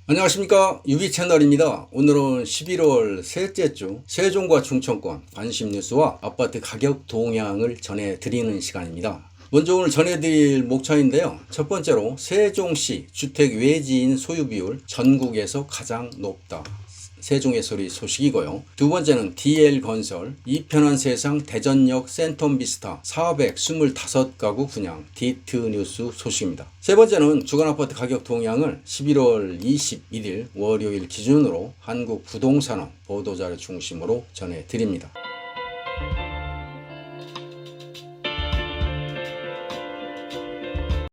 안녕하십니까, 유비채널입니다. 오늘은 11월 셋째 주 세종과 충청권 관심 뉴스와 아파트 가격 동향을 전해드리는 시간입니다. 먼저 오늘 전해드릴 목차인데요. 첫 번째로 세종시 주택 외지인 소유 비율 전국에서 가장 높다. 세종의 소리 소식이고요. 두 번째는 DL건설 이편한 세상 대전역 센텀비스타 425가구 분양 디트뉴스 소식입니다. 세 번째는 주간아파트 가격 동향을 11월 21일 월요일 기준으로 한국부동산원 보도자료 중심으로 전해드립니다.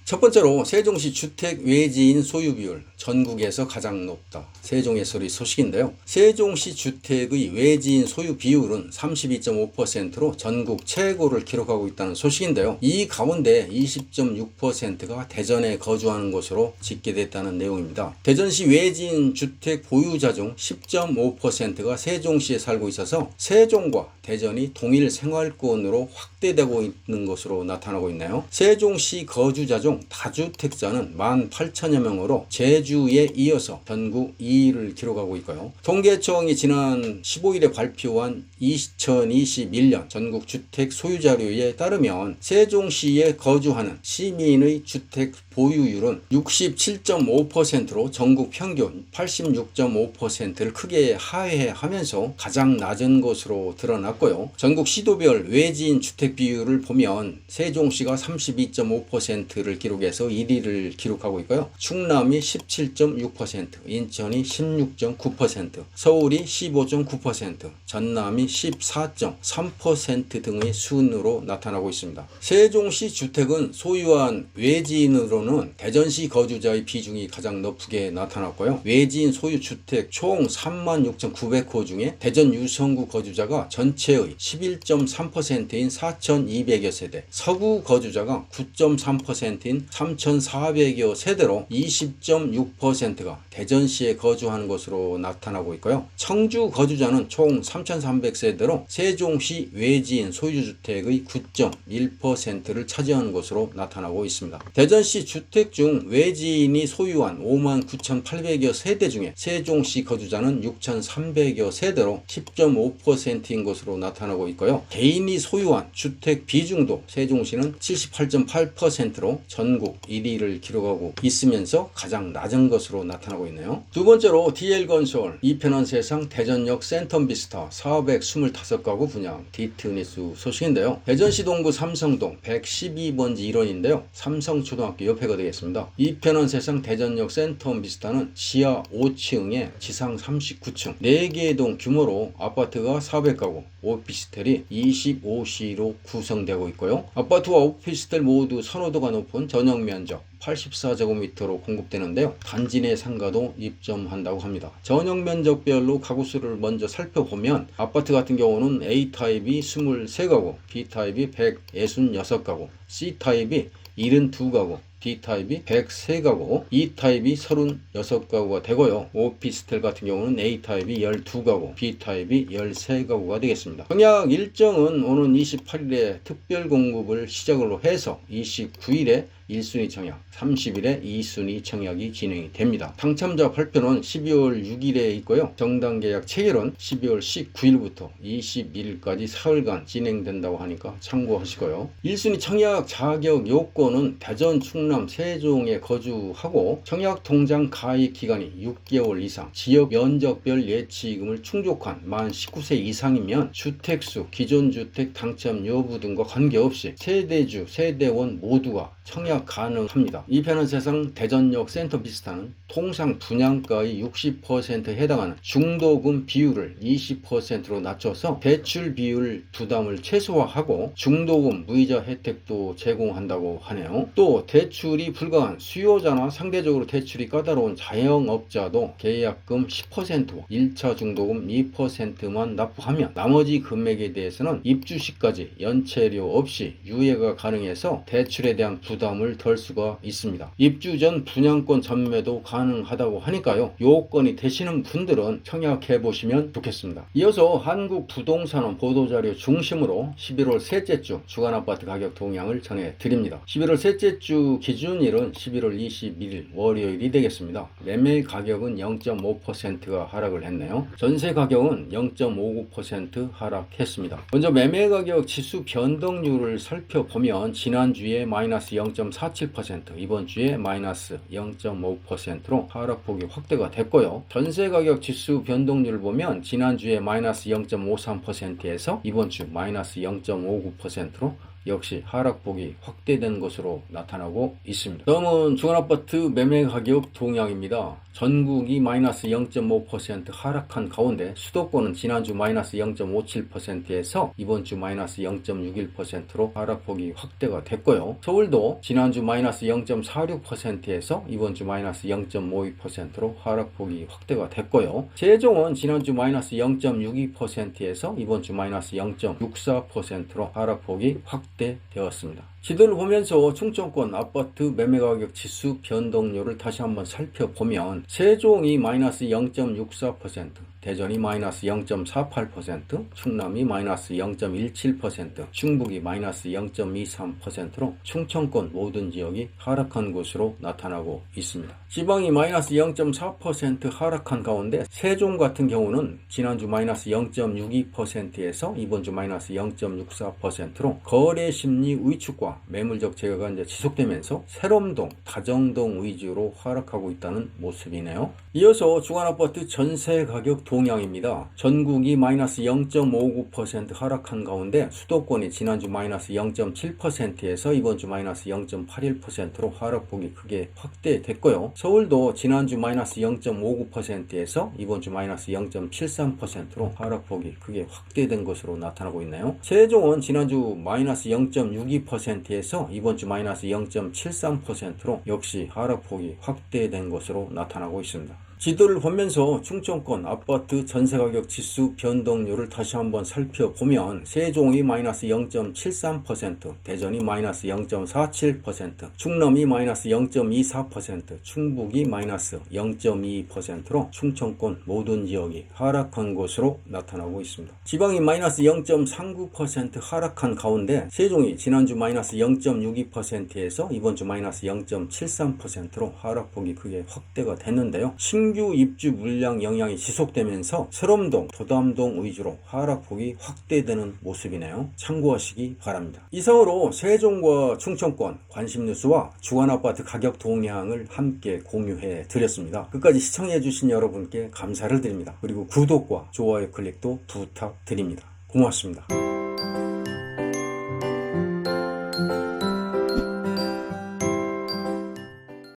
첫 번째로 세종시 주택 외지인 소유 비율 전국에서 가장 높다. 세종의 소리 소식인데요. 세종시 주택의 외지인 소유 비율은 32.5%로 전국 최고를 기록하고 있다는 소식인데요. 이 가운데 20.6%가 대전에 거주하는 곳으로 집계됐다는 내용입니다. 대전시 외지인 주택 보유자 중 10.5%가 세종시에 살고 있어서 세종과 대전이 동일 생활권으로 확대되고 있는 것으로 나타나고 있네요. 세종시 거주자 중 다주택자는 18,000여 명으로 제주에 이어서 전국 2위를 기록하고 있고요. 통계청이 지난 15일에 발표한 2021년 전국 주택 소유자료에 따르면 세종시에 거주하는 시민의 주택 보유율은 67.5%로 전국 평균 86.5%를 크게 하회하면서 가장 낮은 것으로 드러났고요. 전국 시도별 외지인 주택 비율을 보면 세종시가 32.5%를 기록해서 1위를 기록하고 있고요. 충남이 17.6%, 인천이 16.9%, 서울이 15.9%, 전남이 14.3% 등의 순으로 나타나고 있습니다. 세종시 주택은 소유한 외지인으로는 대전시 거주자의 비중이 가장 높게 나타났고요. 외지인 소유 주택 총 36,900호 중에 대전 유성구 거주자가 전체의 11.3%인 4,200여 세대, 서구 거주자가 9.3%인 3,400여 세대로 20.6%가 대전시에 거주하는 것으로 나타나고 있고요. 청주 거주자는 총 3,300세대로 세종시 외지인 소유주택의 9.1%를 차지하는 것으로 나타나고 있습니다. 대전시 주택 중 외지인이 소유한 59,800여 세대 중에 세종시 거주자는 6,300여 세대로 10.5%인 것으로 나타나고 있고요. 개인이 소유한 주택 비중도 세종시는 78.8%로 전국 1위를 기록하고 있으면서 가장 낮은 것으로 나타나고 있네요. 두 번째로 DL건설 이편한 세상 대전역 센텀비스타 425가구 분양 디트뉴스 소식인데요. 대전시 동구 삼성동 112번지 1원인데요. 삼성초등학교 옆에가 되겠습니다. 이편한 세상 대전역 센텀비스타는 지하 5층에 지상 39층 4개의 동 규모로 아파트가 400가구 오피스텔이 25시로 구성되고 있고요. 아파트와 오피스텔 모두 선호도가 높은 전용 면적 84제곱미터로 공급되는데요. 단지 내 상가도 입점한다고 합니다. 전용 면적별로 가구 수를 먼저 살펴보면 아파트 같은 경우는 A타입이 23가구, B타입이 166가구, C타입이 72가구, D타입이 103가구, E타입이 36가구가 되고요. 오피스텔 같은 경우는 A타입이 12가구, B타입이 13가구가 되겠습니다. 청약 일정은 오는 28일에 특별 공급을 시작으로 해서 29일에 1순위 청약, 30일에 2순위 청약이 진행이 됩니다. 당첨자 발표는 12월 6일에 있고요. 정당 계약 체결은 12월 19일부터 21일까지 사흘간 진행된다고 하니까 참고하시고요. 1순위 청약 자격 요건은 대전, 충남, 세종에 거주하고 청약 통장 가입 기간이 6개월 이상, 지역 면적별 예치금을 충족한 만 19세 이상이면 주택수, 기존 주택 당첨 여부 등과 관계없이 세대주, 세대원 모두가 청약 가능합니다. 이편한 세상 대전역 센텀비스타는 통상 분양가의 60%에 해당하는 중도금 비율을 20%로 낮춰서 대출 비율 부담을 최소화하고 중도금 무이자 혜택도 제공한다고 하네요. 또 대출이 불가한 수요자나 상대적으로 대출이 까다로운 자영업자도 계약금 10%와 1차 중도금 2%만 납부하면 나머지 금액에 대해서는 입주 시까지 연체료 없이 유예가 가능해서 대출에 대한 부담을 덜 수가 있습니다. 입주 전 분양권 전매도 가능하다고 하니까요. 요건이 되시는 분들은 청약해 보시면 좋겠습니다. 이어서 한국부동산원 보도자료 중심으로 11월 셋째 주 주간아파트 가격 동향을 전해드립니다. 11월 셋째 주 기준일은 11월 21일 월요일이 되겠습니다. 매매 가격은 0.5%가 하락을 했네요. 전세 가격은 0.59% 하락했습니다. 먼저 매매 가격 지수 변동률을 살펴보면 지난주에 마이너스 0.47%, 이번 주에 마이너스 0.5%로 하락폭이 확대가 됐고요. 전세 가격 지수 변동률을 보면 지난주에 마이너스 0.53%에서 이번 주 마이너스 0.59%로 역시 하락폭이 확대된 것으로 나타나고 있습니다. 다음은 중원아파트 매매 가격 동향입니다. 전국이 마이너스 0.5% 하락한 가운데 수도권은 지난주 마이너스 0.57%에서 이번 주 마이너스 0.61%로 하락폭이 확대가 됐고요. 서울도 지난주 마이너스 0.46%에서 이번 주 마이너스 0.52%로 하락폭이 확대가 됐고요. 세종은 지난주 마이너스 0.62%에서 이번 주 마이너스 0.64%로 하락폭이 확대되었습니다. 지도를 보면서 충청권 아파트 매매가격 지수 변동률을 다시 한번 살펴보면 세종이 마이너스 0.64%, 대전이 마이너스 0.48%, 충남이 마이너스 0.17%, 충북이 마이너스 0.23%로 충청권 모든 지역이 하락한 것으로 나타나고 있습니다. 지방이 마이너스 0.4% 하락한 가운데 세종 같은 경우는 지난주 마이너스 0.62%에서 이번 주 마이너스 0.64%로 거래 심리 위축과 매물적 제어가 이제 지속되면서 세롬동, 다정동 위주로 하락하고 있다는 모습이네요. 이어서 중원아파트 전세 가격 동향입니다. 전국이 마이너스 0.59% 하락한 가운데 수도권이 지난주 마이너스 0.7%에서 이번 주 마이너스 0.81%로 하락폭이 크게 확대됐고요. 서울도 지난주 마이너스 0.59%에서 이번 주 마이너스 0.73%로 하락폭이 크게 확대된 것으로 나타나고 있나요? 세종은 지난주 마이너스 0.62%에서 이번 주 마이너스 0.73%로 역시 하락폭이 확대된 것으로 나타나고 있습니다. 지도를 보면서 충청권 아파트 전세가격 지수 변동률을 다시 한번 살펴보면 세종이 마이너스 0.73%, 대전이 마이너스 0.47%, 충남이 마이너스 0.24%, 충북이 마이너스 0.22%로 충청권 모든 지역이 하락한 것으로 나타나고 있습니다. 지방이 마이너스 0.39% 하락한 가운데 세종이 지난주 마이너스 0.62%에서 이번 주 마이너스 0.73%로 하락폭이 크게 확대가 됐는데요. 신규 입주 물량 영향이 지속되면서 세롬동, 도담동 위주로 하락폭이 확대되는 모습이네요. 참고하시기 바랍니다. 이상으로 세종과 충청권 관심 뉴스와 중원아파트 가격 동향을 함께 공유해 드렸습니다. 끝까지 시청해 주신 여러분께 감사를 드립니다. 그리고 구독과 좋아요 클릭도 부탁드립니다. 고맙습니다.